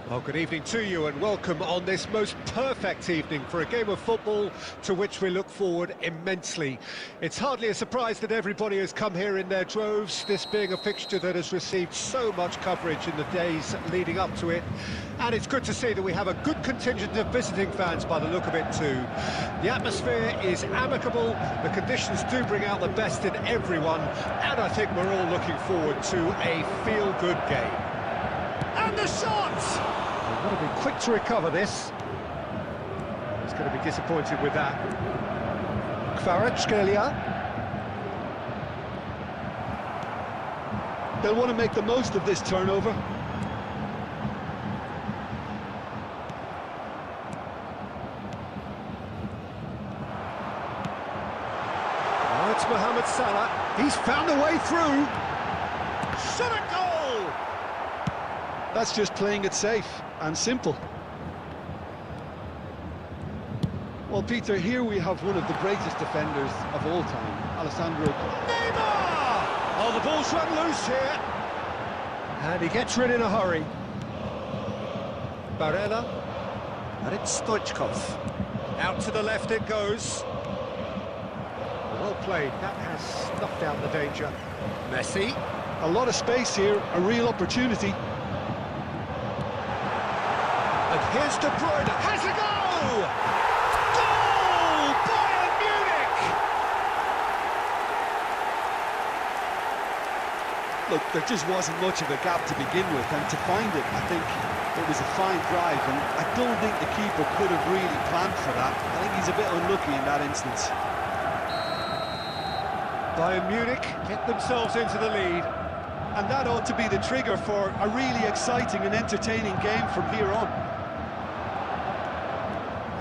Well, good evening to you and welcome on this most perfect evening for a game of football to which we look forward immensely. It's hardly a surprise that everybody has come here in their droves, this being a fixture that has received so much coverage in the days leading up to it. And it's good to see that we have a good contingent of visiting fans by the look of it too. The atmosphere is amicable, the conditions do bring out the best in everyone, and I think we're all looking forward to a feel-good game. And the shot! They've got to be quick to recover this. He's going to be disappointed with that. Kvaratskhelia. They'll want to make the most of this turnover. Oh, it's Mohamed Salah. He's found a way through. Shot a goal! That's just playing it safe and simple. Well, Peter, here we have one of the greatest defenders of all time, Alessandro. Neymar! Oh, the ball's run loose here. And he gets rid in a hurry. Barella. And it's Stoichkov. Out to the left it goes. Well played. That has snuffed out the danger. Messi. A lot of space here, a real opportunity. And here's De Bruyne, has a goal! Goal! Bayern Munich! Look, there just wasn't much of a gap to begin with, and to find it, I think it was a fine drive, and I don't think the keeper could have really planned for that. I think he's a bit unlucky in that instance. Bayern Munich get themselves into the lead. And that ought to be the trigger for a really exciting and entertaining game from here on.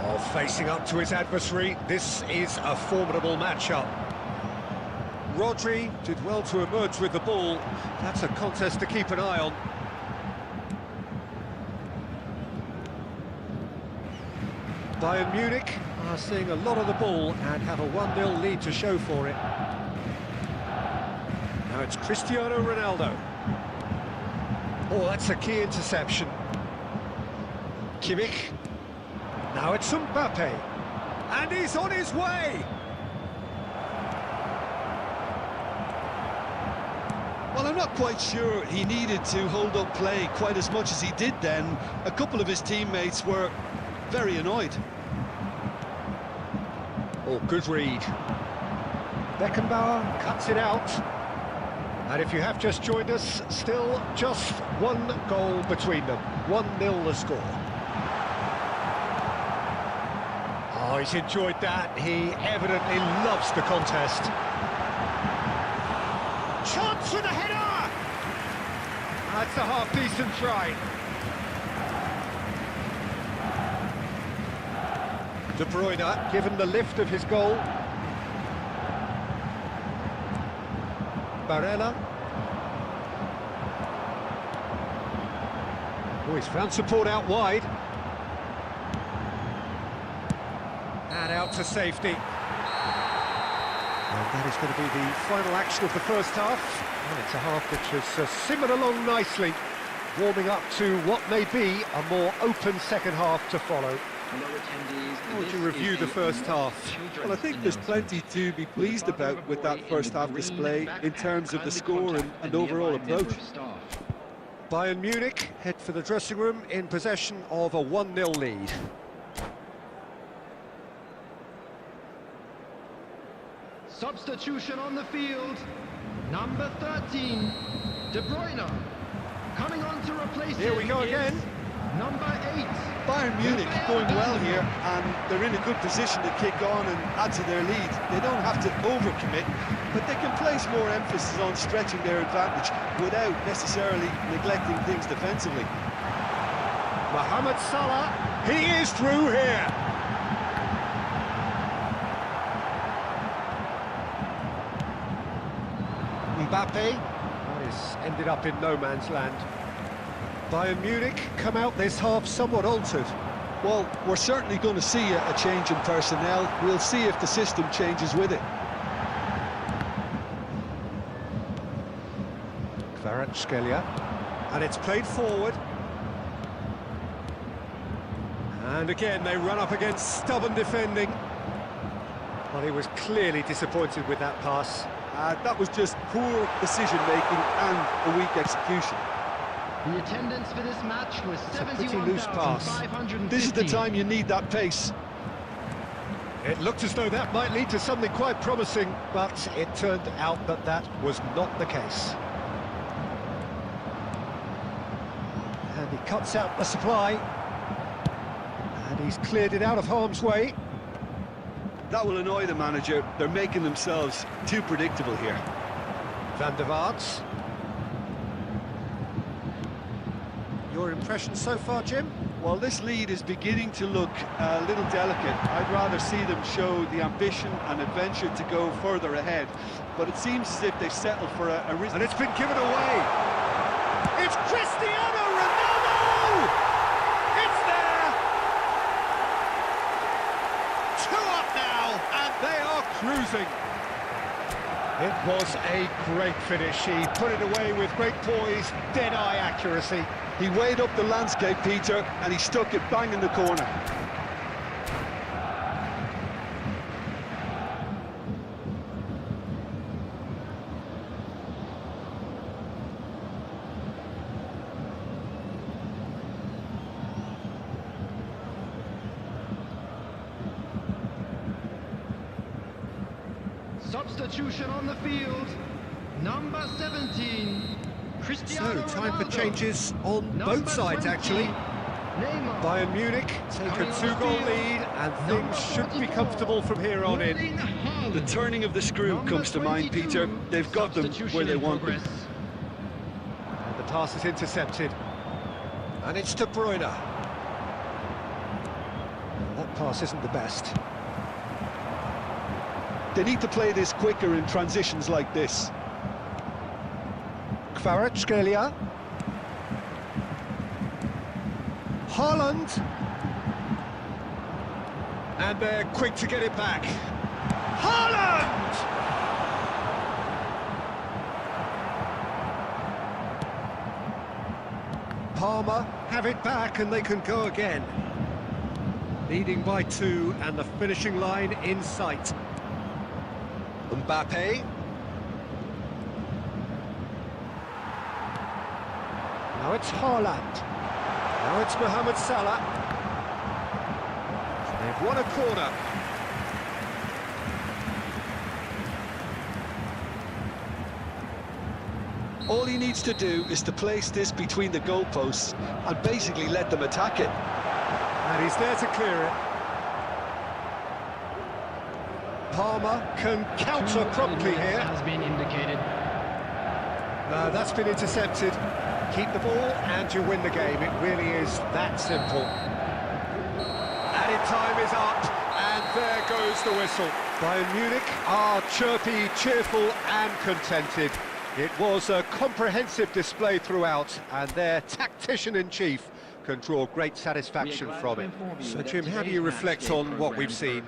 Oh, facing up to his adversary, this is a formidable matchup. Rodri did well to emerge with the ball. That's a contest to keep an eye on. Bayern Munich are seeing a lot of the ball and have a 1-0 lead to show for it. Now it's Cristiano Ronaldo. Oh, that's a key interception. Kimmich. Now it's Mbappe. And he's on his way! Well, I'm not quite sure he needed to hold up play quite as much as he did then. A couple of his teammates were very annoyed. Oh, good read. Beckenbauer cuts it out. And if you have just joined us, still just one goal between them. 1-0 the score. Oh, he's enjoyed that. He evidently loves the contest. Chance with a header! That's a half-decent try. De Bruyne, given the lift of his goal. Barella. Oh, he's found support out wide. And out to safety. And that is going to be the final action of the first half. And it's a half which has simmered along nicely, warming up to what may be a more open second half to follow. How would you review the first half? Well, I think there's plenty to be pleased about with that first half display in terms of the score and overall approach. Bayern Munich head for the dressing room in possession of a 1-0 lead. Substitution on the field, number 13, De Bruyne. Coming on to replace Here we go again. Number 8. Bayern Munich going well here, and they're in a good position to kick on and add to their lead. They don't have to overcommit, but they can place more emphasis on stretching their advantage without necessarily neglecting things defensively. Mohamed Salah, he is through here. Mbappe, that is ended up in no man's land. Bayern Munich come out this half somewhat altered. Well, we're certainly going to see a change in personnel. We'll see if the system changes with it. Kvaratskhelia, and it's played forward. And again, they run up against stubborn defending. Well, he was clearly disappointed with that pass. That was just poor decision-making and a weak execution. The attendance for this match was pretty loose pass. 71,550. This is the time you need that pace. It looked as though that might lead to something quite promising, but it turned out that that was not the case. And he cuts out the supply. And he's cleared it out of harm's way. That will annoy the manager. They're making themselves too predictable here. Van der Vaart. Your impression so far, Jim? Well, this lead is beginning to look a little delicate. I'd rather see them show the ambition and adventure to go further ahead. But it seems as if they've settled for a risk. And it's been given away. It's Cristiano Ronaldo! It's there! 2 up now, and they are cruising. It was a great finish. He put it away with great poise, dead-eye accuracy. He weighed up the landscape, Peter, and he stuck it bang in the corner. Substitution on the field. Number 17. Cristiano So, time for Ronaldo. changes on Number both sides, 20, actually. Neymar. Bayern Munich take Coming a on the 2-goal field, lead, and number things should be 44, comfortable from here on in. Erling Haaland. The turning of the screw Number comes to mind, 22, Peter. They've got them substitution where they in want progress. them. And the pass is intercepted. And it's De Bruyne. That pass isn't the best. They need to play this quicker in transitions like this. Kvaratskhelia. Haaland. And they're quick to get it back. Haaland! Palmer have it back and they can go again. Leading by 2 and the finishing line in sight. Mbappe. Now it's Haaland. Now it's Mohamed Salah. They've won a corner. All he needs to do is to place this between the goalposts and basically let them attack it. And he's there to clear it. Palmer can counter promptly here. Has been indicated. No, that's been intercepted. Keep the ball and you win the game. It really is that simple. Added time is up, and there goes the whistle. Bayern Munich are chirpy, cheerful and contented. It was a comprehensive display throughout, and their tactician-in-chief can draw great satisfaction from it. So, Jim, how do you reflect on what we've seen?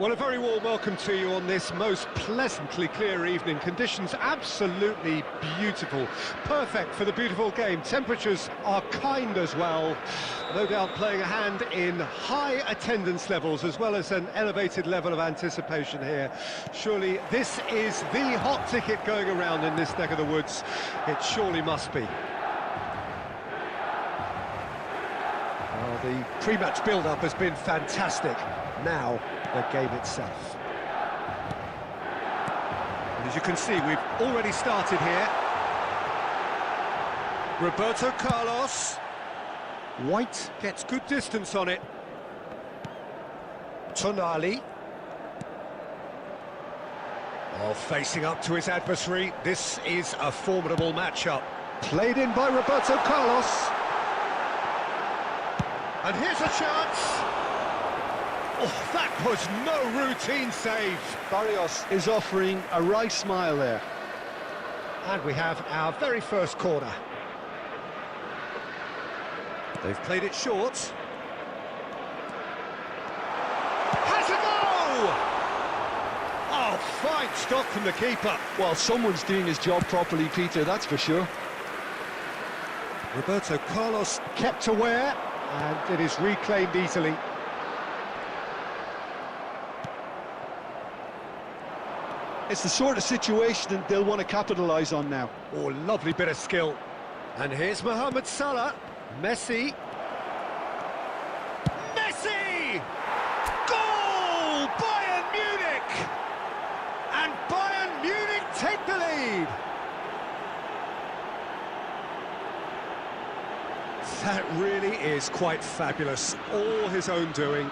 Well, a very warm welcome to you on this most pleasantly clear evening. Conditions absolutely beautiful. Perfect for the beautiful game. Temperatures are kind as well. No doubt playing a hand in high attendance levels as well as an elevated level of anticipation here. Surely this is the hot ticket going around in this neck of the woods. It surely must be. Well, the pre-match build-up has been fantastic. Now, the game itself. And as you can see, we've already started here. Roberto Carlos. White gets good distance on it. Tonali. Oh, facing up to his adversary. This is a formidable matchup. Played in by Roberto Carlos. And here's a chance. Oh, that was no routine save. Barrios is offering a right smile there. And we have our very first corner. They've played it short. Has a go! Oh, fine stop from the keeper. Well, someone's doing his job properly, Peter, that's for sure. Roberto Carlos kept aware, and it is reclaimed easily. It's the sort of situation they'll want to capitalise on now. Oh, lovely bit of skill. And here's Mohamed Salah. Messi. Messi! Goal! Bayern Munich! And Bayern Munich take the lead. That really is quite fabulous. All his own doing.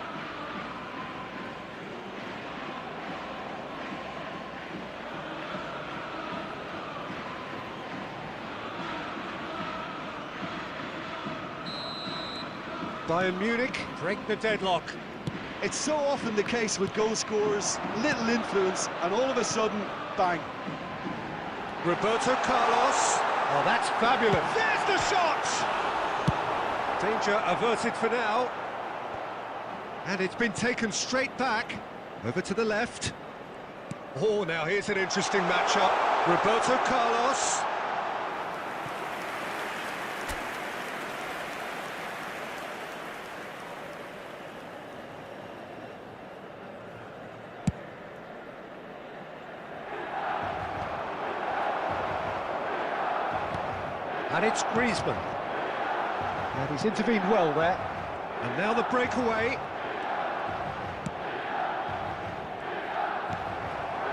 Bayern Munich break the deadlock. It's so often the case with goal scorers, little influence, and all of a sudden, bang. Roberto Carlos. Oh, that's fabulous. There's the shot! Danger averted for now. And it's been taken straight back. Over to the left. Oh, now here's an interesting matchup. Roberto Carlos. And it's Griezmann. And he's intervened well there. And now the breakaway.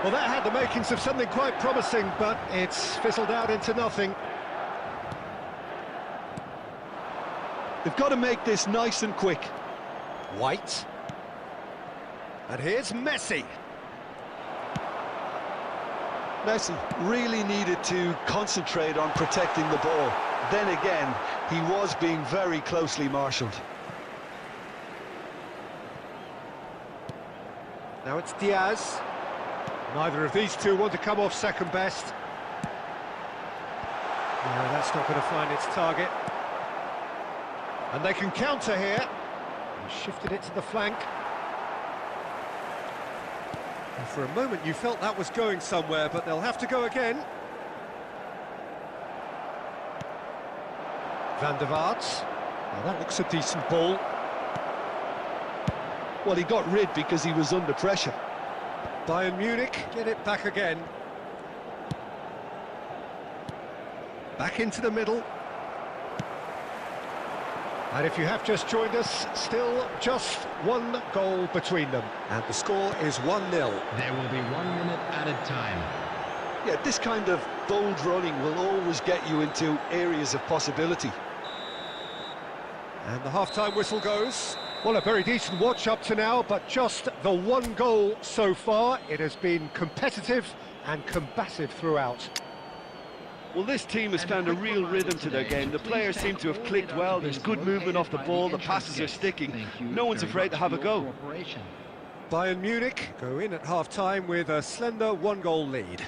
Well, that had the makings of something quite promising, but it's fizzled out into nothing. They've got to make this nice and quick. White. And here's Messi. Messi really needed to concentrate on protecting the ball. Then again, he was being very closely marshalled. Now it's Diaz. Neither of these two want to come off second best. No, that's not going to find its target. And they can counter here. And shifted it to the flank. And for a moment you felt that was going somewhere, but they'll have to go again. Van der Vaart. Now that looks a decent ball. Well, he got rid because he was under pressure. Bayern Munich get it back again. Back into the middle. And if you have just joined us, still just one goal between them. And the score is 1-0. There will be 1 minute added time. Yeah, this kind of bold running will always get you into areas of possibility. And the half-time whistle goes. Well, a very decent watch up to now, but just the one goal so far. It has been competitive and combative throughout. Well, this team has found a real rhythm to their game. The players seem to have clicked well. There's good movement off the ball. The passes are sticking. No one's afraid to have a go. Bayern Munich go in at half-time with a slender one-goal lead.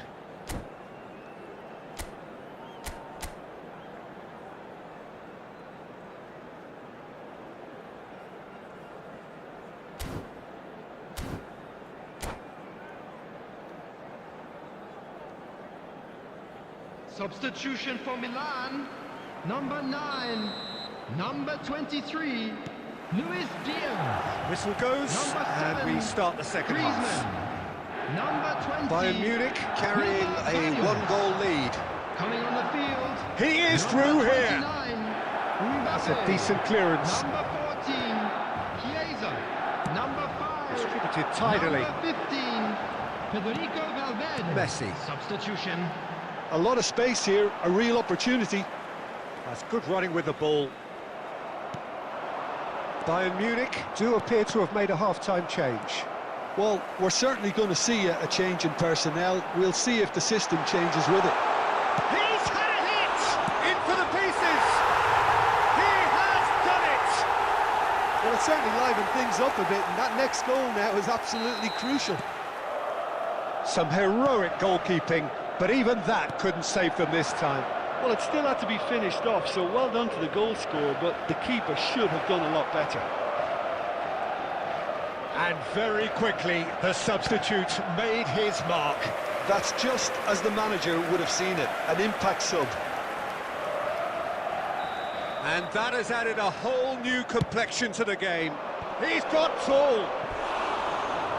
Substitution for Milan. Number 9. Number 23. Luis Diaz. Whistle goes, Number and 7, we start the second half. Griezmann. Number 20. Bayern Munich carrying a Mbappe. one-goal lead. Coming on the field. He is Number through here. 29, That's a Mbappe. decent clearance. Number 14. Chiesa. Number 5. Distributed tidily. Number 15. Federico Valverde. Messi. Substitution. A lot of space here, a real opportunity. That's good running with the ball. Bayern Munich do appear to have made a half-time change. Well, we're certainly going to see a change in personnel. We'll see if the system changes with it. He's had a hit! In for the pieces! He has done it! Well, it certainly livened things up a bit, and that next goal now is absolutely crucial. Some heroic goalkeeping, but even that couldn't save them this time. Well, it still had to be finished off, so well done to the goal scorer, but the keeper should have done a lot better. And very quickly, the substitute made his mark. That's just as the manager would have seen it, an impact sub. And that has added a whole new complexion to the game. He's got tall.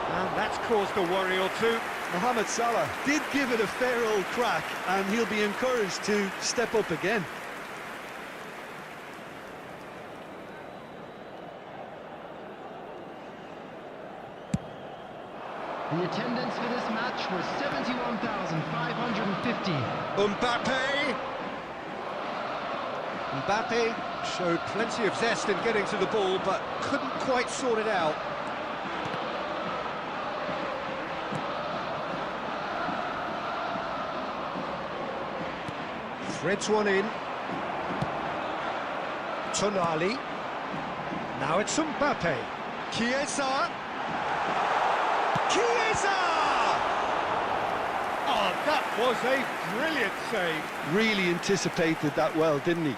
And that's caused a worry or two. Mohamed Salah did give it a fair old crack, and he'll be encouraged to step up again. The attendance for this match was 71,550. Mbappe showed plenty of zest in getting to the ball, but couldn't quite sort it out. Threads one in. Tonali. Now it's Mbappe. Chiesa. Chiesa! Oh, that was a brilliant save. Really anticipated that well, didn't he?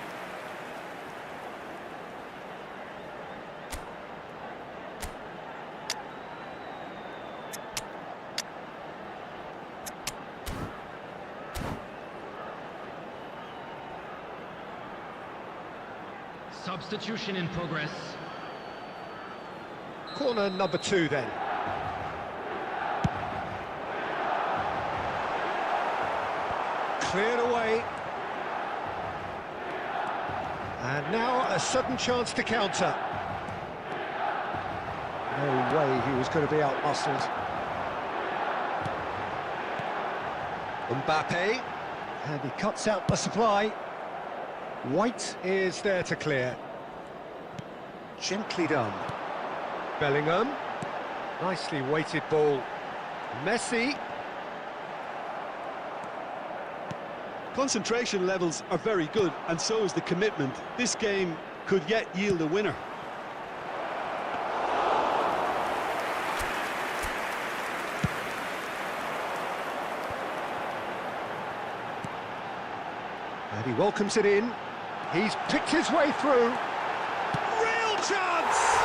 Substitution in progress. Corner number 2 then. Cleared away. And now a sudden chance to counter. No way he was going to be out-muscled. Mbappe. And he cuts out the supply. White is there to clear. Gently done. Bellingham. Nicely weighted ball. Messi. Concentration levels are very good, and so is the commitment. This game could yet yield a winner. And he welcomes it in. He's picked his way through. Real chance!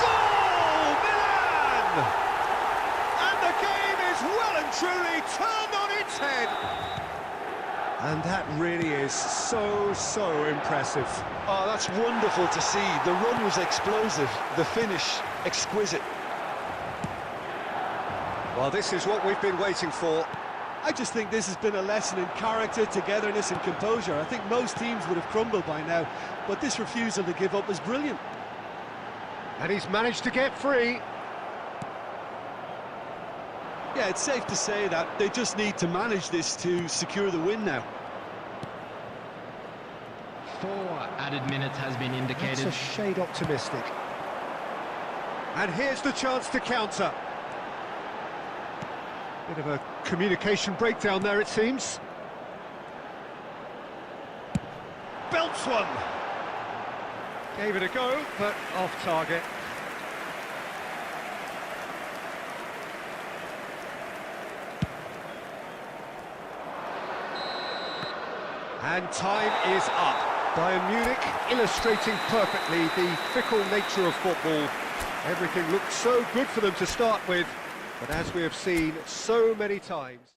Goal! Milan! And the game is well and truly turned on its head. And that really is so impressive. Oh, that's wonderful to see. The run was explosive, the finish exquisite. Well, this is what we've been waiting for. I just think this has been a lesson in character, togetherness and composure. I think most teams would have crumbled by now, but this refusal to give up is brilliant. And he's managed to get free. Yeah, it's safe to say that they just need to manage this to secure the win now. 4 added minutes has been indicated. That's a shade optimistic. And here's the chance to counter. Bit of a communication breakdown there, it seems. Belts one. Gave it a go, but off target. And time is up. Bayern Munich illustrating perfectly the fickle nature of football. Everything looked so good for them to start with, but as we have seen so many times...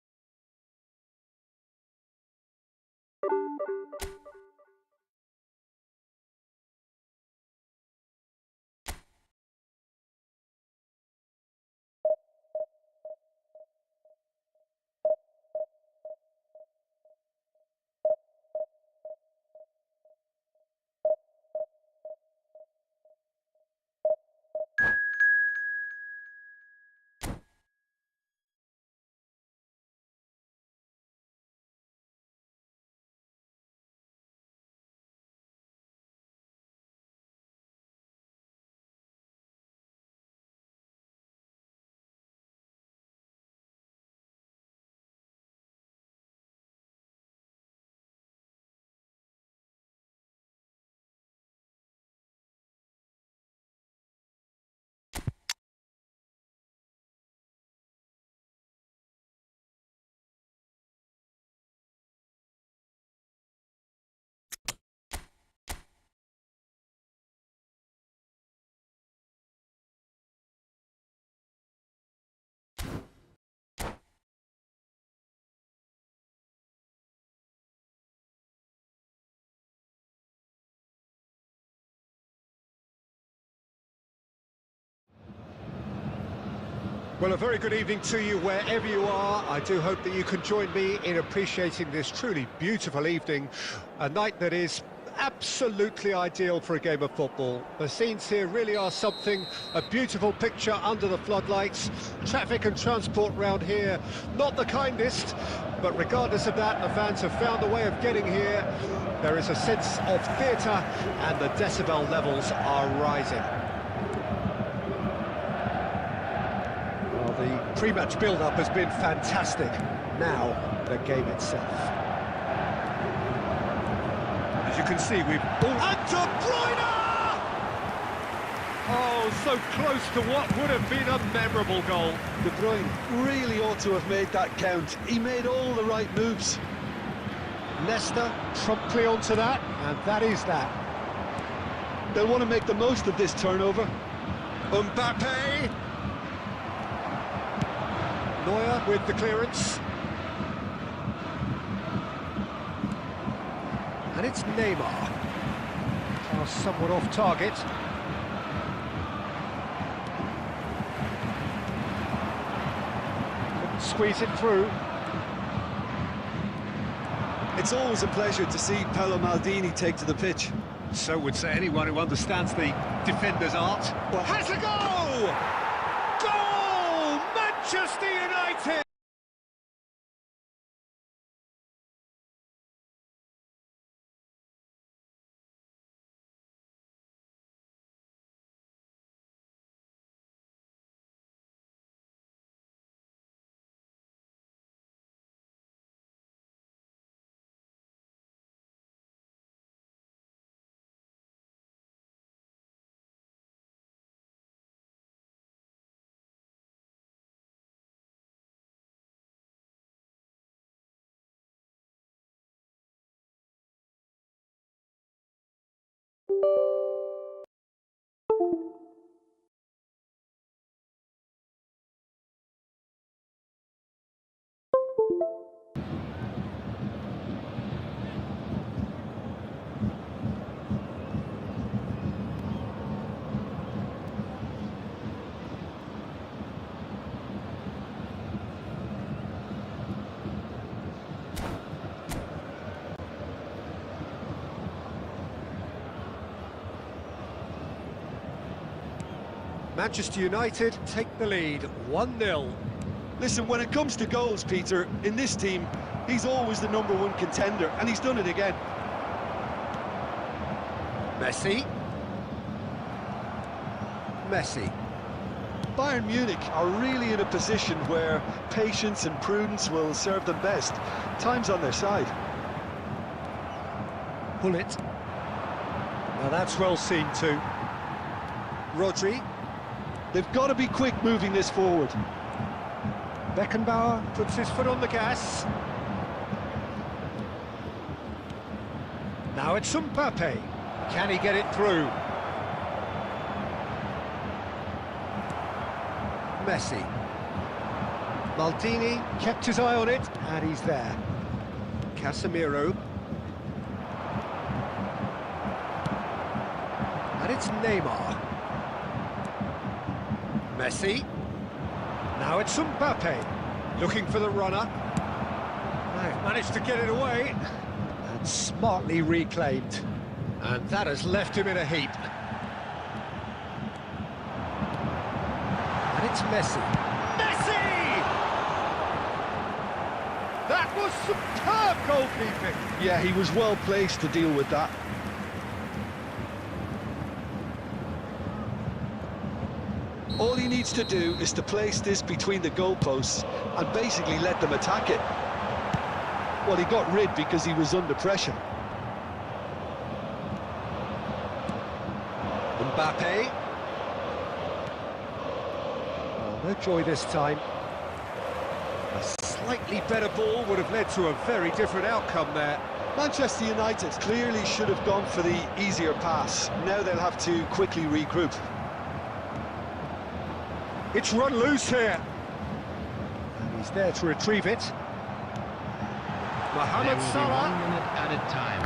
Well, a very good evening to you wherever you are. I do hope that you can join me in appreciating this truly beautiful evening, a night that is absolutely ideal for a game of football. The scenes here really are something, a beautiful picture under the floodlights. Traffic and transport round here, not the kindest, but regardless of that, the fans have found a way of getting here. There is a sense of theatre and the decibel levels are rising. The pre-match build-up has been fantastic. Now, the game itself. As you can see, we've... And De Bruyne! Oh, so close to what would have been a memorable goal. De Bruyne really ought to have made that count. He made all the right moves. Leicester promptly onto that, and that is that. They'll want to make the most of this turnover. Mbappe! Neuer with the clearance. And it's Neymar. Pass somewhat off target. Couldn't squeeze it through. It's always a pleasure to see Paolo Maldini take to the pitch. So would say anyone who understands the defender's art. Well, has a goal! Goal! Manchester United! Manchester United take the lead, 1-0. Listen, when it comes to goals, Peter, in this team, he's always the #1 contender, and he's done it again. Messi. Bayern Munich are really in a position where patience and prudence will serve them best. Time's on their side. Pull it. Now that's well seen too. Rodri. They've got to be quick moving this forward. Beckenbauer puts his foot on the gas. Now it's Mbappe. Can he get it through? Messi. Maldini kept his eye on it, and he's there. Casemiro. And it's Neymar. Messi. Now it's Mbappe, looking for the runner. They've managed to get it away, and smartly reclaimed. And that has left him in a heap. And it's Messi. Messi! That was superb goalkeeping. Yeah, he was well placed to deal with that. All he needs to do is to place this between the goalposts and basically let them attack it. Well, he got rid because he was under pressure. Mbappe. Oh, no joy this time. A slightly better ball would have led to a very different outcome there. Manchester United clearly should have gone for the easier pass. Now they'll have to quickly regroup. It's run loose here. And he's there to retrieve it. Mohamed Salah. 1 minute added time.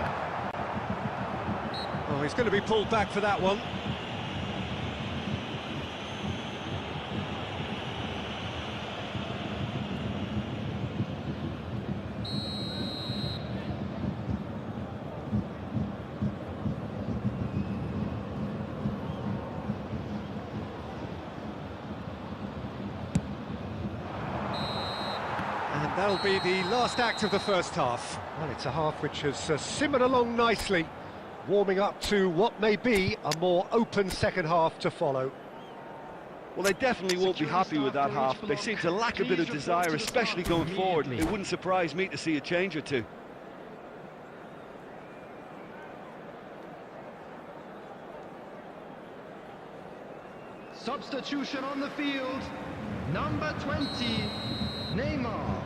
Oh, he's going to be pulled back for that one. That'll be the last act of the first half. Well, it's a half which has simmered along nicely, warming up to what may be a more open second half to follow. Well, they definitely won't be happy with that half. They seem to lack a bit of desire, especially going forward. It wouldn't surprise me to see a change or two. Substitution on the field. Number 20, Neymar.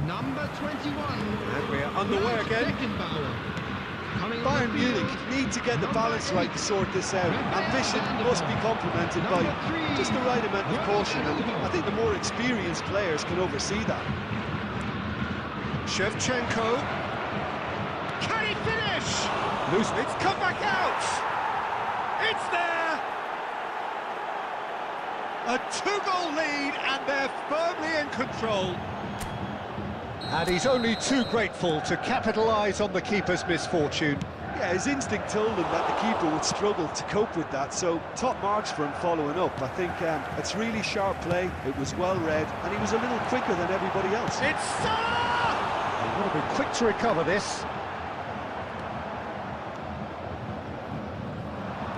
Number 21. And we're underway again. Bayern Munich need to get the balance right to sort this out. Ambition must be complemented by just the right amount of caution, and I think the more experienced players can oversee that. Shevchenko. Can he finish? Loose. It's come back out. It's there. A two-goal lead, and they're firmly in control. And he's only too grateful to capitalise on the keeper's misfortune. Yeah, his instinct told him that the keeper would struggle to cope with that, so top marks for him following up. I think it's really sharp play, it was well read, and he was a little quicker than everybody else. It's Salah! He would have been quick to recover this.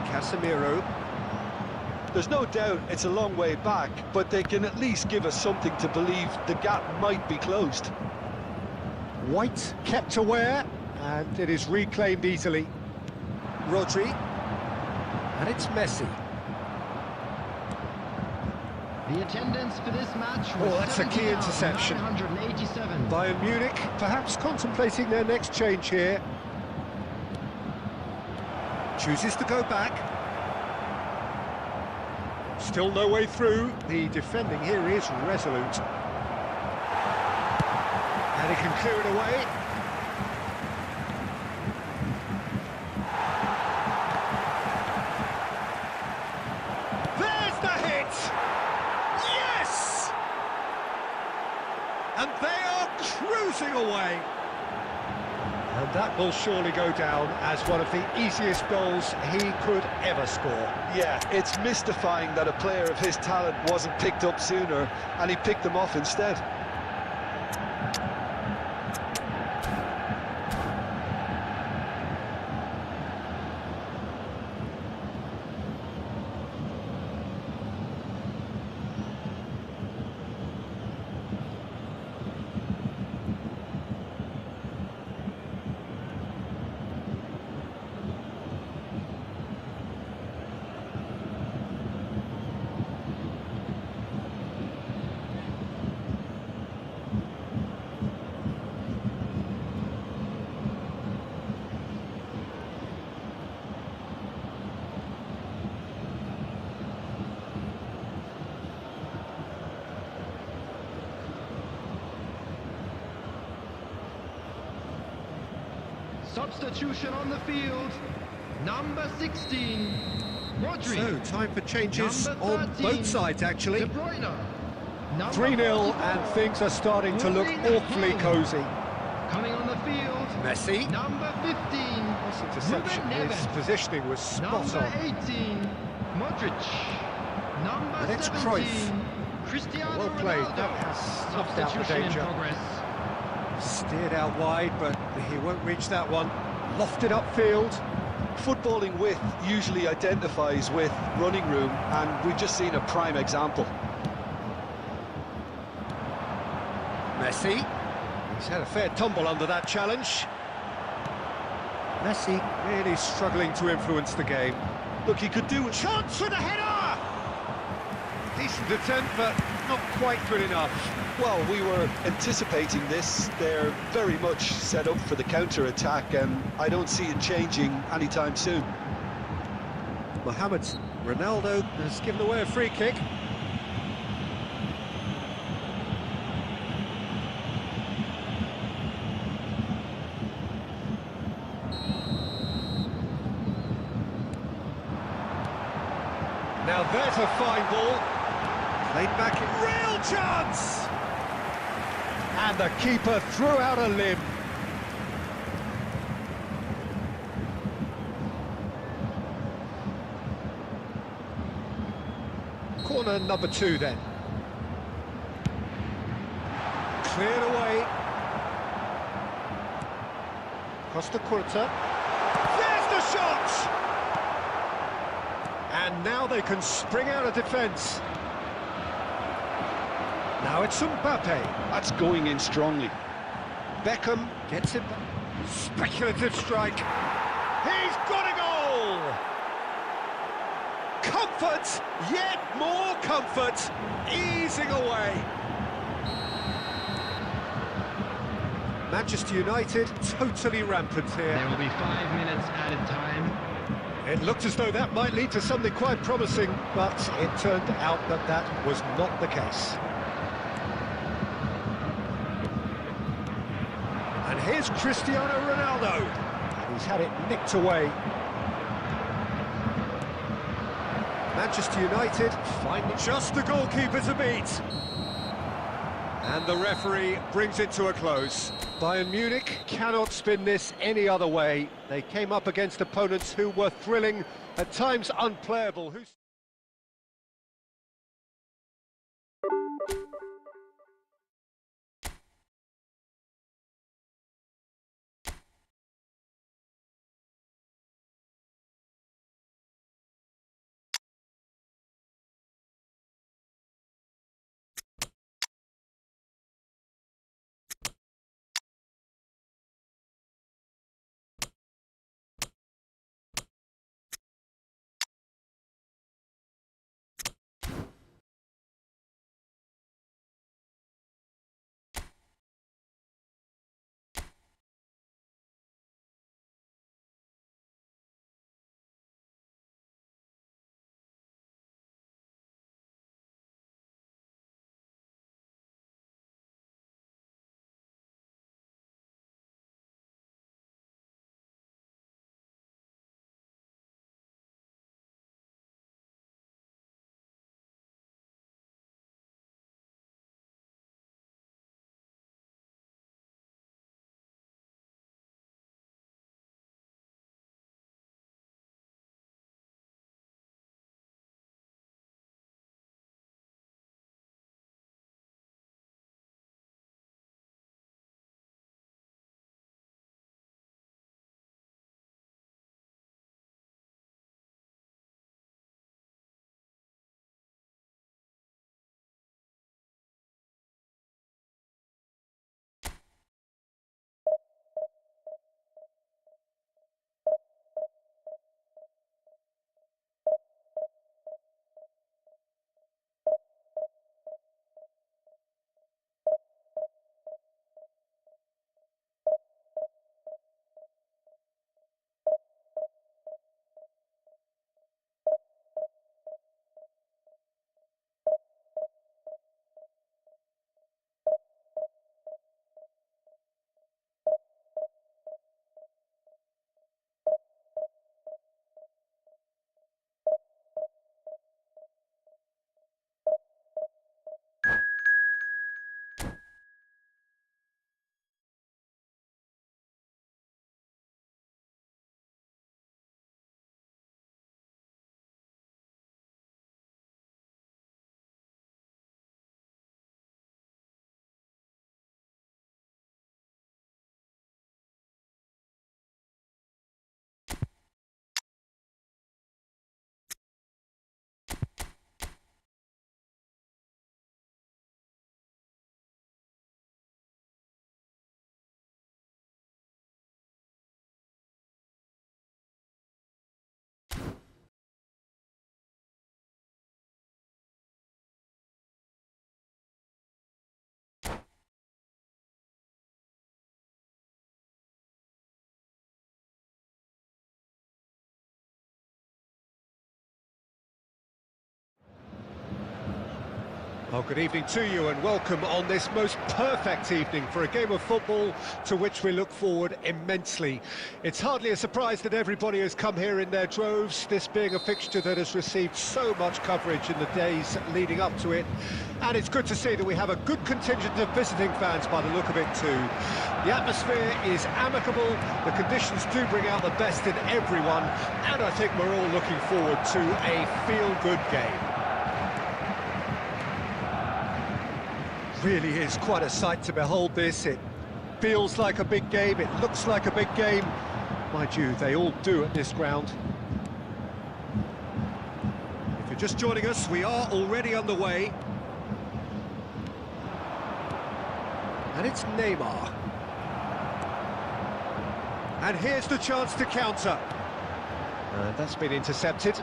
Casemiro. There's no doubt it's a long way back, but they can at least give us something to believe the gap might be closed. White kept aware, and it is reclaimed easily. Rodri. And it's Messi. The attendance for this match was that's a key interception. 987. Bayern Munich perhaps contemplating their next change here. Chooses to go back. Still no way through. The defending here is resolute. And he can clear it away. There's the hit! Yes! And they are cruising away. And that will surely go down as one of the easiest goals he could ever score. Yeah, it's mystifying that a player of his talent wasn't picked up sooner, and he picked them off instead. Substitution on the field. Number 16, Rodri. So, time for changes Number on 13, both sides, actually. De Bruyne. 3-0, and things are starting to look awfully cosy. Coming on the field, Messi. number 15, This interception, Ruben his Neves. positioning was spot Number on. 18, Modric. Number And it's 17, Cruyff. Cristiano Well played, Ronaldo. that has snuffed out the Substitution in danger. progress. Steered out wide, but he won't reach that one. Lofted upfield. Footballing width usually identifies with running room, and we've just seen a prime example. Messi. He's had a fair tumble under that challenge. Messi really struggling to influence the game. Look, he could do it. Chance for the header! Decent attempt, but not quite good enough. Well, we were anticipating this. They're very much set up for the counter-attack, and I don't see it changing anytime soon. Mohamed Ronaldo has given away a free kick. Now there's a fine ball. Played back in real chance! And the keeper threw out a limb. Corner number 2 then. Cleared away Costa Curta. There's the shot! And now they can spring out of defence. Now it's Mbappe. That's going in strongly. Beckham gets it. Speculative strike. He's got a goal! Comfort, yet more comfort, easing away. Manchester United totally rampant here. There will be 5 minutes added time. It looked as though that might lead to something quite promising, but it turned out that that was not the case. And here's Cristiano Ronaldo. And he's had it nicked away. Manchester United find just the goalkeeper to beat. And the referee brings it to a close. Bayern Munich cannot spin this any other way. They came up against opponents who were thrilling, at times unplayable. Well, good evening to you and welcome on this most perfect evening for a game of football to which we look forward immensely. It's hardly a surprise that everybody has come here in their droves, this being a fixture that has received so much coverage in the days leading up to it. And it's good to see that we have a good contingent of visiting fans by the look of it too. The atmosphere is amicable, the conditions do bring out the best in everyone, and I think we're all looking forward to a feel-good game. Really is quite a sight to behold this. It feels like a big game, it looks like a big game. Mind you, they all do at this ground. If you're just joining us, we are already underway. And it's Neymar. And here's the chance to counter. And that's been intercepted.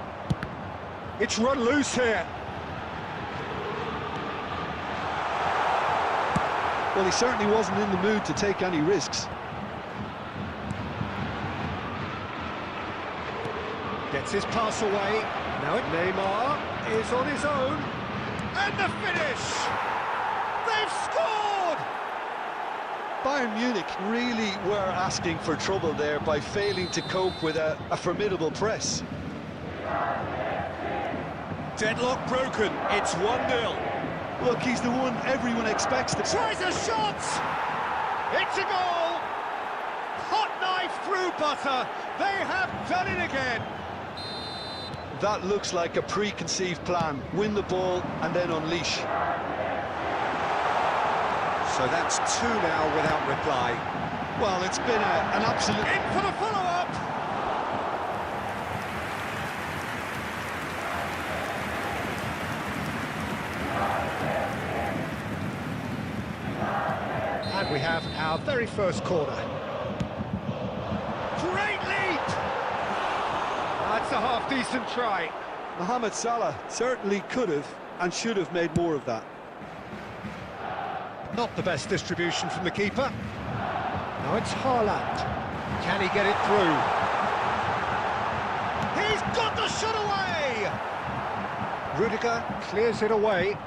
It's run loose here. Well, he certainly wasn't in the mood to take any risks. Gets his pass away. Now Neymar is on his own. And the finish! They've scored! Bayern Munich really were asking for trouble there by failing to cope with a formidable press. Deadlock broken. It's 1-0. Look, he's the one everyone expects to... Tries a shot! It's a goal! Hot knife through butter. They have done it again. That looks like a preconceived plan. Win the ball and then unleash. So that's 2 now without reply. Well, it's been an absolute... In for the follow-up! And we have our very first corner. Great leap! That's a half-decent try. Mohamed Salah certainly could have and should have made more of that. Not the best distribution from the keeper. Now it's Haaland. Can he get it through? He's got the shot away! Rudiger clears it away.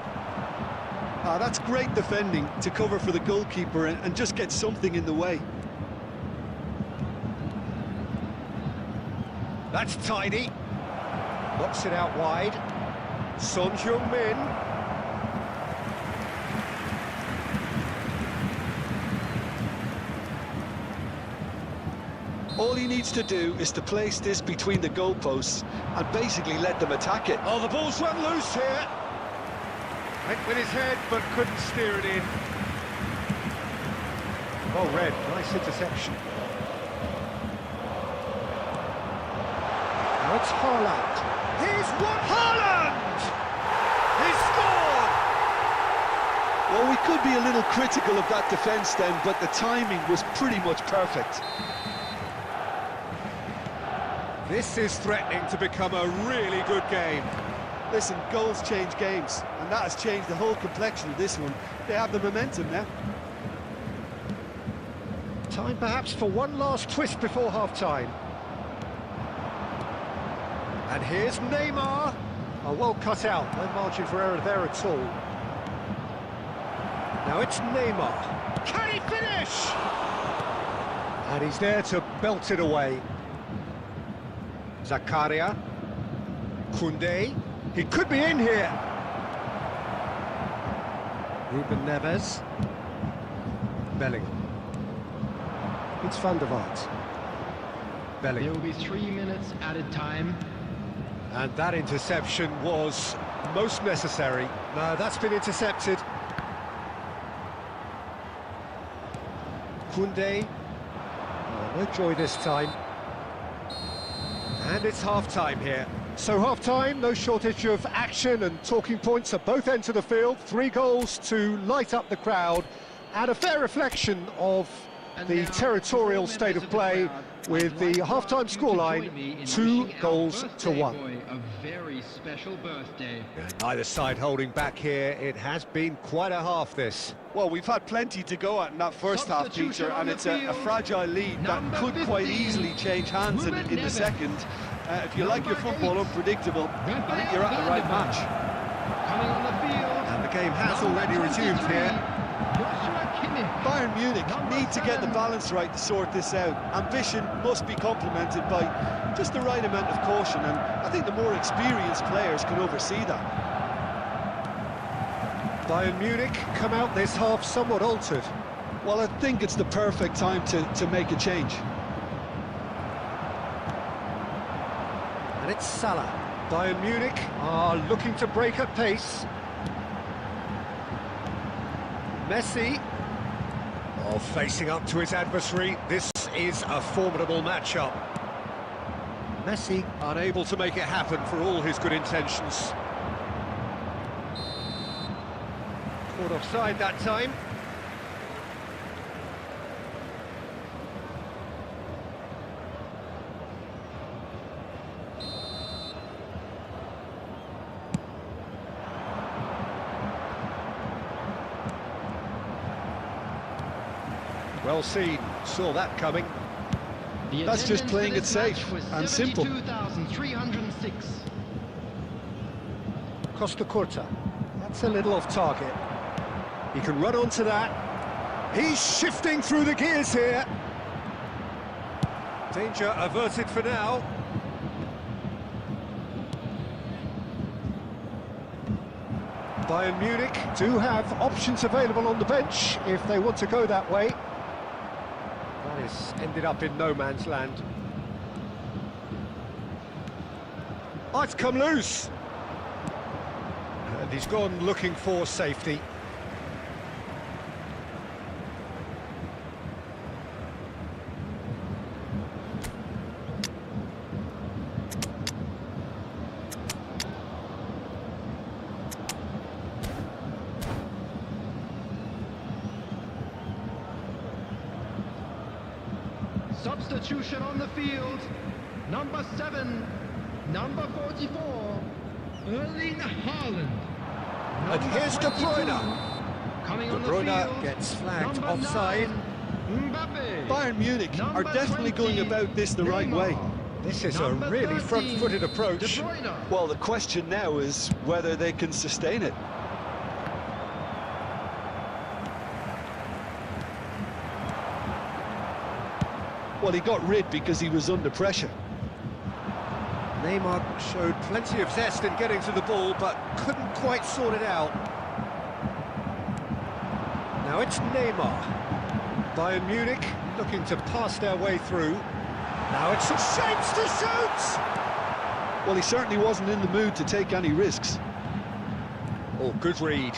Ah, that's great defending to cover for the goalkeeper and just get something in the way. That's tidy. Knocks it out wide. Son Heung-min. All he needs to do is to place this between the goalposts and basically let them attack it. Oh, the ball's run loose here. Went with his head, but couldn't steer it in. Well read, nice interception. Now it's Haaland. Here's one. Haaland! He's scored! Well, we could be a little critical of that defence then, but the timing was pretty much perfect. This is threatening to become a really good game. Listen, goals change games, and that has changed the whole complexion of this one. They have the momentum now. Time perhaps for one last twist before half-time. And here's Neymar. Oh, well cut out, no margin for error there at all. Now it's Neymar. Can he finish? And he's there to belt it away. Zakaria. Koundé. He could be in here. Ruben Neves. Bellingham. It's Van der Vaart. Bellingham. There will be 3 minutes added time. And that interception was most necessary. No, that's been intercepted. Koundé. Oh, no joy this time. And it's half-time here. So half-time, no shortage of action and talking points at both ends of the field. 3 goals to light up the crowd, and a fair reflection of the territorial state of play, with the half-time scoreline 2-1. A very special birthday. Neither side holding back here. It has been quite a half, this. Well, we've had plenty to go at in that first half, Peter, and it's a fragile lead that could quite easily change hands in the second. If you like your football unpredictable, I think you're at the right match. Coming on the field. And the game has already resumed here. Bayern Munich need to get the balance right to sort this out. Ambition must be complemented by just the right amount of caution, and I think the more experienced players can oversee that. Bayern Munich come out this half somewhat altered. Well, I think it's the perfect time to make a change. And it's Salah. Bayern Munich are looking to break at pace. Messi. Well, facing up to his adversary, this is a formidable matchup. Messi unable to make it happen for all his good intentions. Caught offside that time. Well seen, saw that coming. That's just playing it safe and simple. 72,306. Costa Curta, that's a little off target. He can run onto that. He's shifting through the gears here. Danger averted for now. Bayern Munich do have options available on the bench if they want to go that way. That has ended up in no man's land. Oh, it's come loose. And he's gone looking for safety. Substitution on the field. Number 7, number 44, Erling Haaland. And here's De Bruyne. Coming on De the Bruyne field, gets flagged number offside. 9, Mbappe. Bayern Munich are Number definitely 20, going about this the right way. Neymar. This is a Number really 13, front-footed approach. De Bruyne. Well, the question now is whether they can sustain it. Well, he got rid because he was under pressure. Neymar showed plenty of zest in getting to the ball, but couldn't quite sort it out. Now it's Neymar. Bayern Munich looking to pass their way through. Now it's a chance to shoot! Well, he certainly wasn't in the mood to take any risks. Oh, good read.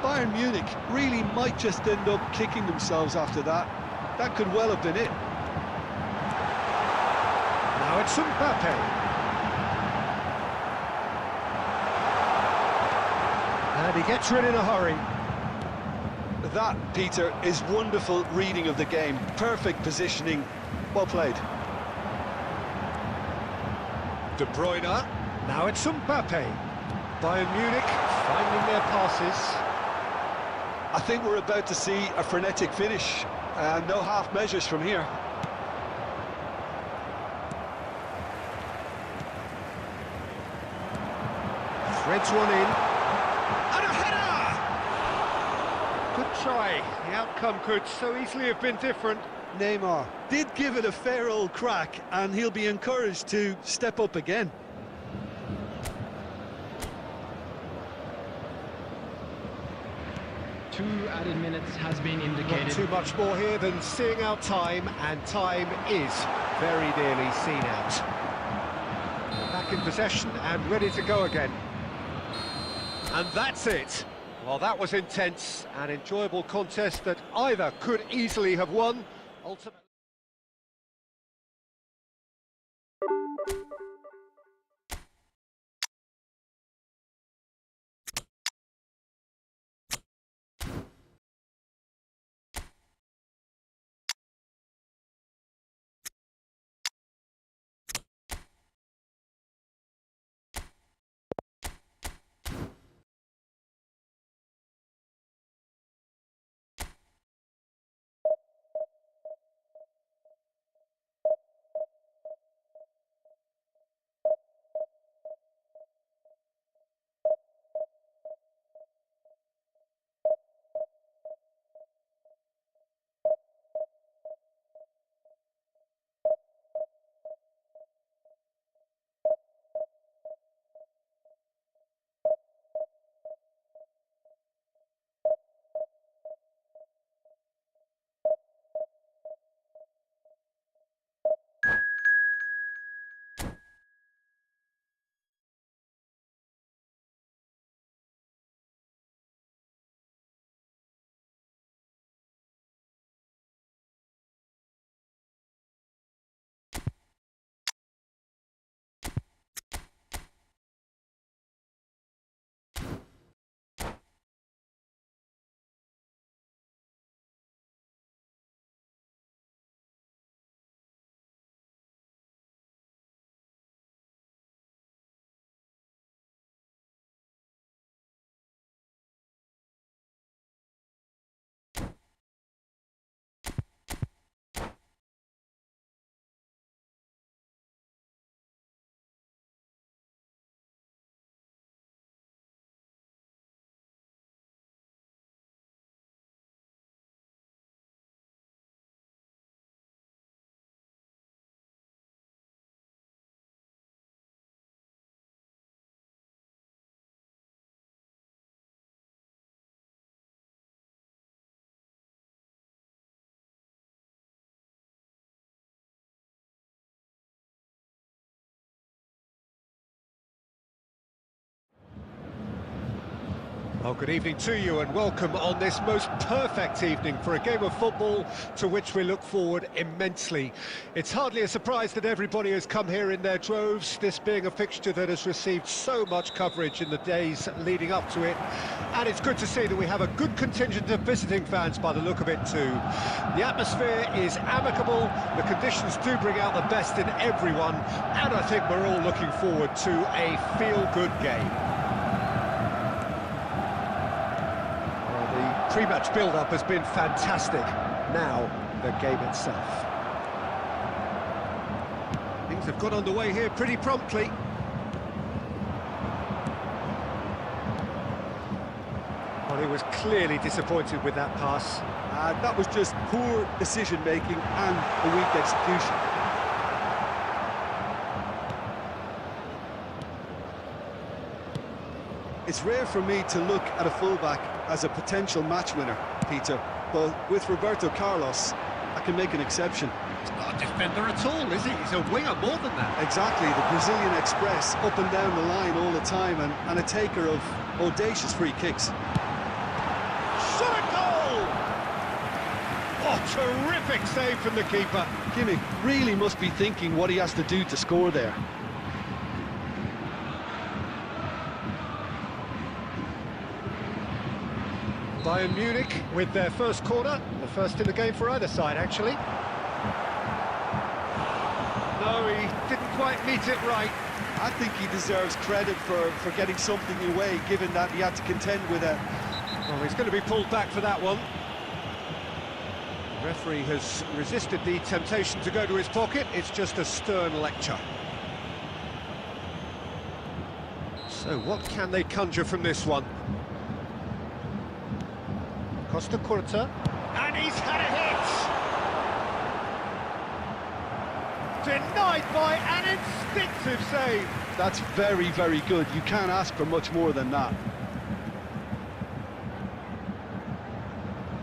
Bayern Munich really might just end up kicking themselves after that. That could well have been it. Now it's Mbappe. And he gets rid in a hurry. That, Peter, is wonderful reading of the game. Perfect positioning. Well played. De Bruyne. Now it's Mbappe. Bayern Munich finding their passes. I think we're about to see a frenetic finish. No half measures from here. Threads one in. And a header! Good try. The outcome could so easily have been different. Neymar did give it a fair old crack, and he'll be encouraged to step up again. Two added minutes has been indicated. Not too much more here than seeing out time, and time is very nearly seen out. Back in possession and ready to go again. And that's it. Well, that was intense, an enjoyable contest that either could easily have won. Ultimately. Well, good evening to you and welcome on this most perfect evening for a game of football to which we look forward immensely. It's hardly a surprise that everybody has come here in their droves, this being a fixture that has received so much coverage in the days leading up to it. And it's good to see that we have a good contingent of visiting fans by the look of it too. The atmosphere is amicable, the conditions do bring out the best in everyone, and I think we're all looking forward to a feel-good game. Pre-match build-up has been fantastic. Now, the game itself. Things have got underway here pretty promptly. Well, he was clearly disappointed with that pass. That was just poor decision-making and a weak execution. It's rare for me to look at a fullback as a potential match winner, Peter, but with Roberto Carlos, I can make an exception. He's not a defender at all, is he? He's a winger more than that. Exactly, the Brazilian Express, up and down the line all the time, and a taker of audacious free kicks. Shot a goal! Oh, terrific save from the keeper. Kimmich really must be thinking what he has to do to score there. Bayern Munich with their first corner, the first in the game for either side, actually. No, he didn't quite meet it right. I think he deserves credit for getting something away, given that he had to contend with it. Well, he's going to be pulled back for that one. The referee has resisted the temptation to go to his pocket. It's just a stern lecture. So what can they conjure from this one? Costa Curta, and he's had a hit! Denied by an instinctive save. That's very, very good. You can't ask for much more than that.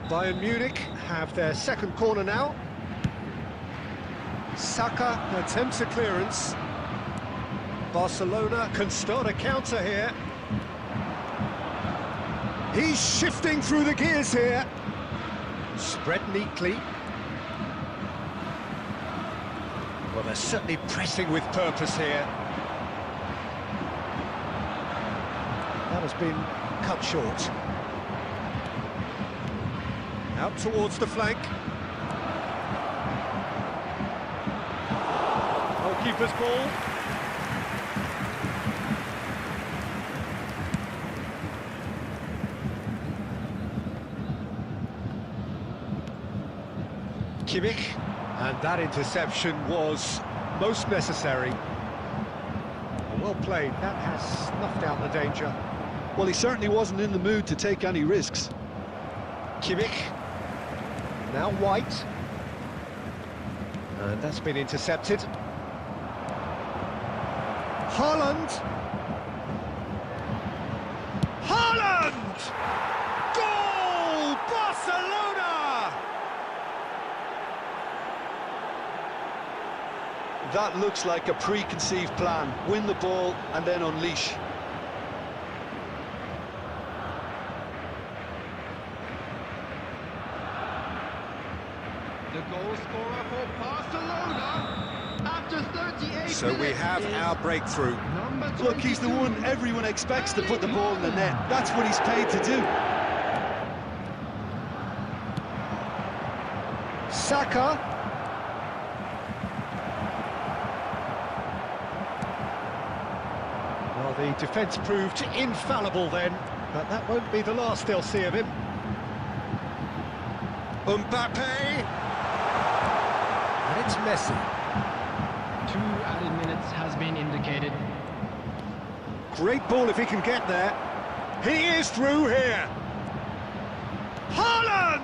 Bayern Munich have their second corner now. Saka attempts a clearance. Barcelona can start a counter here. He's shifting through the gears here. Spread neatly. Well, they're certainly pressing with purpose here. That has been cut short. Out towards the flank. Goalkeeper's ball. Kimmich, and that interception was most necessary. Well played, that has snuffed out the danger. Well, he certainly wasn't in the mood to take any risks. Kimmich, now White, and that's been intercepted. Haaland! Haaland! Goal! Barcelona! That looks like a preconceived plan. Win the ball and then unleash. The goal scorer for Barcelona after 38 So we have our breakthrough. Look, he's the one everyone expects to put the ball in the net. That's what he's paid to do. Saka. Well, the defence proved infallible then, but that won't be the last they'll see of him. Mbappe! And it's Messi. 2 added minutes has been indicated. Great ball if he can get there. He is through here. Haaland!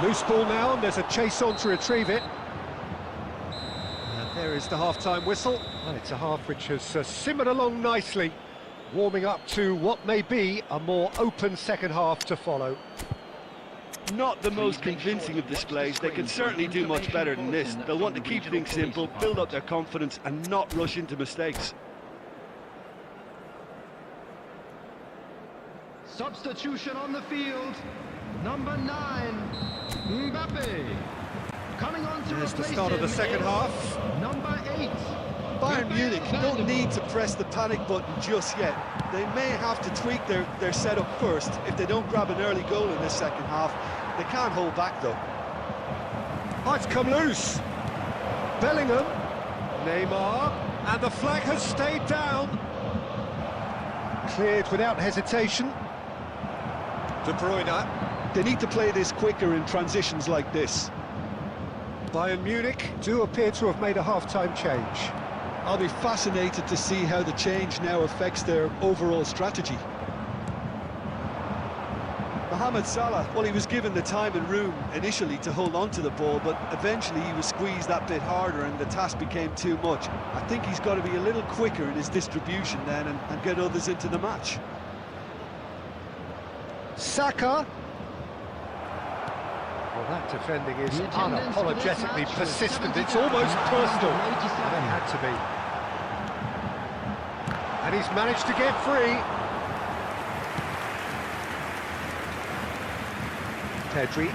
Loose ball now, and there's a chase on to retrieve it. And there is the half-time whistle. Well, it's a half which has simmered along nicely, warming up to what may be a more open second half to follow. Not the most convincing of displays. They can certainly do much better than this. They'll want to keep things simple, build up their confidence and not rush into mistakes. Substitution on the field. Number 9, Mbappe. Coming on to There's the replace start of the him second is half. Number 8. Bayern Munich don't need to press the panic button just yet. They may have to tweak their setup first if they don't grab an early goal in this second half. They can't hold back though. Oh, it's come loose. Bellingham, Neymar, and the flag has stayed down. Cleared without hesitation. De Bruyne. They need to play this quicker in transitions like this. Bayern Munich do appear to have made a half-time change. I'll be fascinated to see how the change now affects their overall strategy. Mohamed Salah, well, he was given the time and room initially to hold on to the ball, but eventually he was squeezed that bit harder and the task became too much. I think he's got to be a little quicker in his distribution then and get others into the match. Saka. Well, that defending is unapologetically persistent. It's almost personal. And it had to be. And he's managed to get free. Pedri.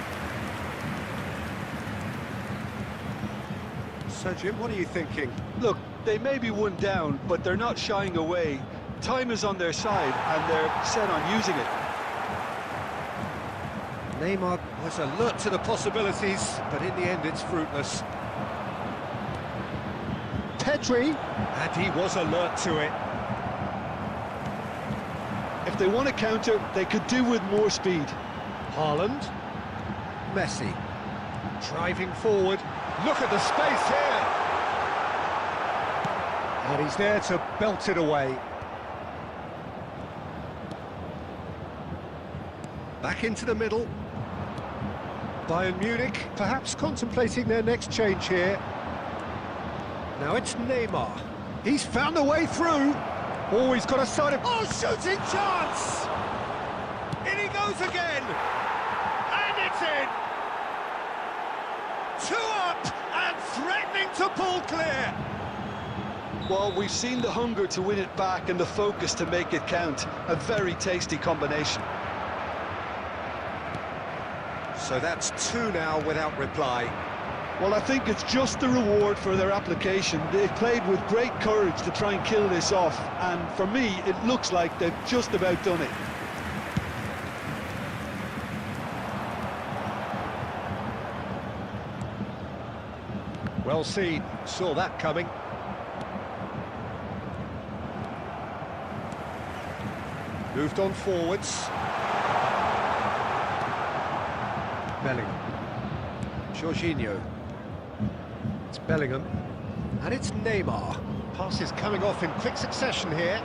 So, Jim, what are you thinking? Look, they may be one down, but they're not shying away. Time is on their side, and they're set on using it. Neymar was alert to the possibilities, but in the end it's fruitless. Pedri, and he was alert to it. If they want to counter, they could do with more speed. Haaland, Messi, driving forward. Look at the space here! And he's there to belt it away. Back into the middle. Bayern Munich perhaps contemplating their next change here. Now it's Neymar. He's found a way through. Oh, he's got a side of... Oh, shooting chance! In he goes again! And it's in! 2 up and threatening to pull clear! Well, we've seen the hunger to win it back and the focus to make it count. A very tasty combination. So that's 2 now without reply. Well, I think it's just the reward for their application. They've played with great courage to try and kill this off, and for me, it looks like they've just about done it. Well seen, saw that coming. Moved on forwards. Bellingham. Jorginho. It's Bellingham. And it's Neymar. Passes coming off in quick succession here.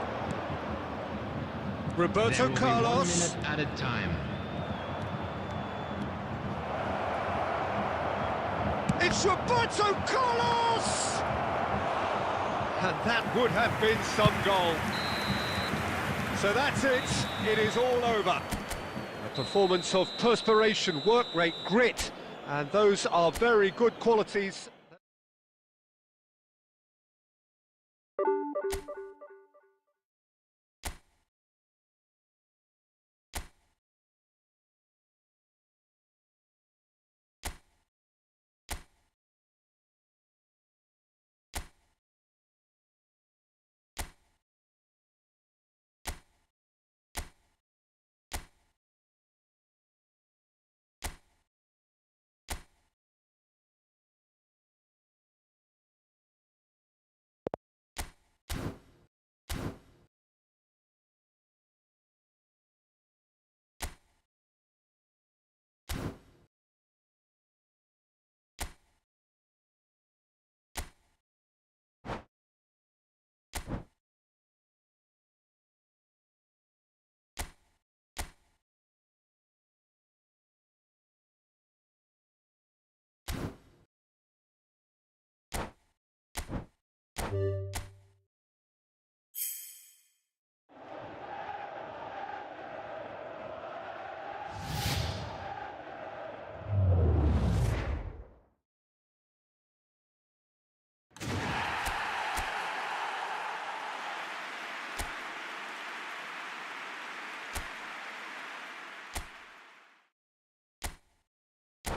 Roberto Carlos. 1 minute added time. It's Roberto Carlos! And that would have been some goal. So that's it. It is all over. A performance of perspiration, work rate, grit, and those are very good qualities.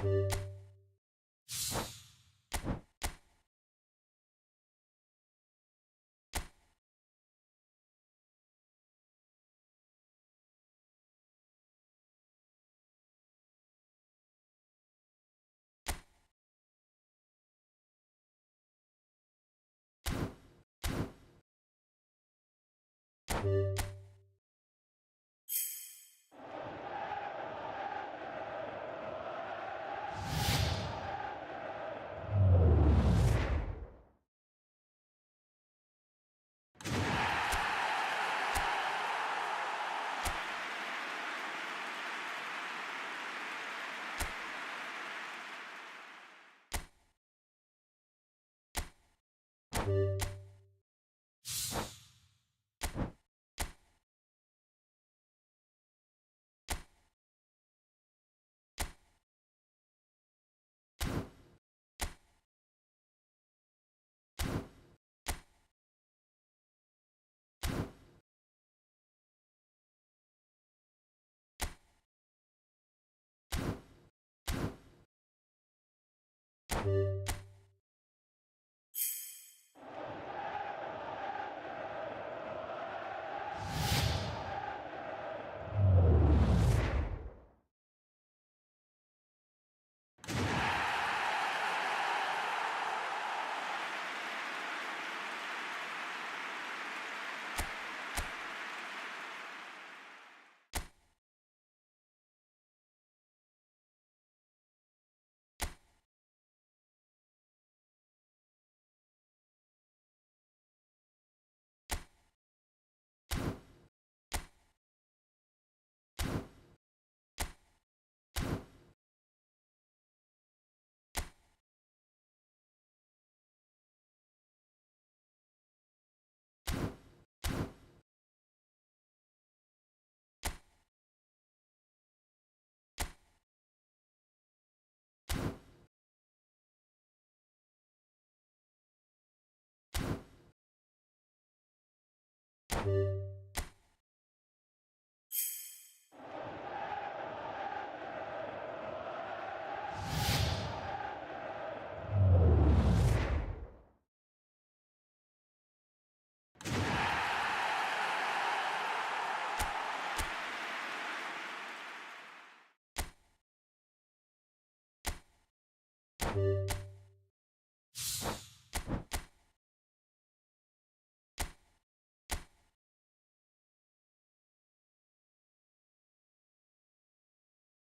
you.